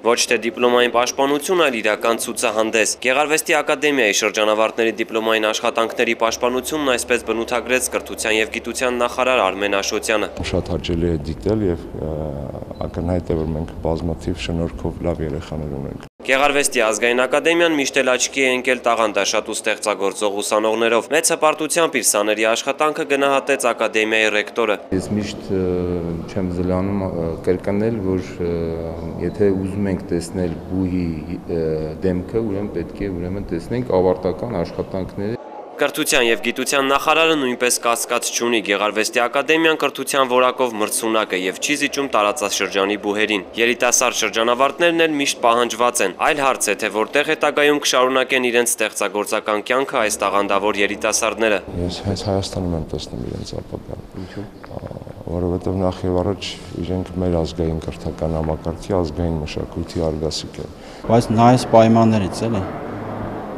Ոչ թե դիպլոմային պաշտպանություն, այլ իրական ցուցահանդես։ Գեղարվեստի ակադեմիայի շրջանավարտների դիպլոմային աշխատանքների պաշտպանությունն այսպես բնութագրեց կրթության և գիտության նախարար Արմեն Աշոտյանը։ Շատ հաճելի է դիտել և ակնհայտ է, որ մենք բազմաթիվ շնորհքով լավ երեխաներ ունենք։ Գեղարվեստի ազգային ակադեմիան միշտ էլ աչքի է ընկել տաղանդաշատ ու ստեղծագործող ուսանողներով։ Մեծ հպարտությամբ իր սաների աշխատանքը գնահատեց ակադեմիայի ռեկտորը։ Ես միշտ չեմ զլանում կրկնել, որ եթե ուզում ենք տեսնել բուհի դեմքը, ուրեմն պետք է տեսնենք ավարտական աշխատանքները։ Կրթության և գիտության նախարարը նույնպես կասկած չունի, Գեղարվեստի ակադեմիան կրթության որակով մրցունակ է և չի զիջում տարածաշրջանի բուհերին։ Երիտասարդ շրջանավարտներն էլ միշտ պահանջված են։ Այլ հարց է, թե որտեղ հետագայում կշարունակեն իրենց ստեղծագործական կյանքը այս տաղանդավոր երիտասարդները։ Ես հենց Հայաստանում եմ տեսնում իրենց ապագան։ Ինչու՞։ Որովհետև նախ եւ առաջ իրենք մեր ազգային կրթական համակարգի, ազգային մշակույթի արգասիկ են։ Բայց նայես պայմաններից էլի։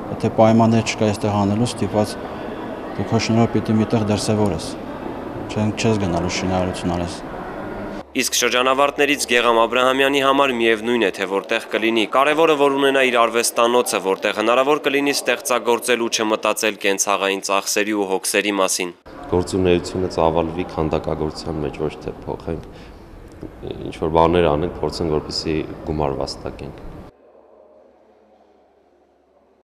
Եթե պայմաններ չկա այստեղ անելու, ստիպված դու քո շնորհով պիտի միտեղ դրսևորես։ Չես գնալու շինարարություն արես։ Իսկ շրջանավարտներից Գեգամ Աբրահամյանի համար միևնույն է, թե որտեղ կլինի։ Կարևորը, որ ունենա իր արվեստանոցը, որտեղ հնարավոր կլինի ստեղծագործել ու չմտածել կենցաղային ծախսերի ու հոգսերի մասին։ Գործունեությունը ծավալվի քանդակագործության մեջ, ոչ թե փոխենք ինչ որ բաներ անենք, փորձենք որպեսզի գումար վաստակենք։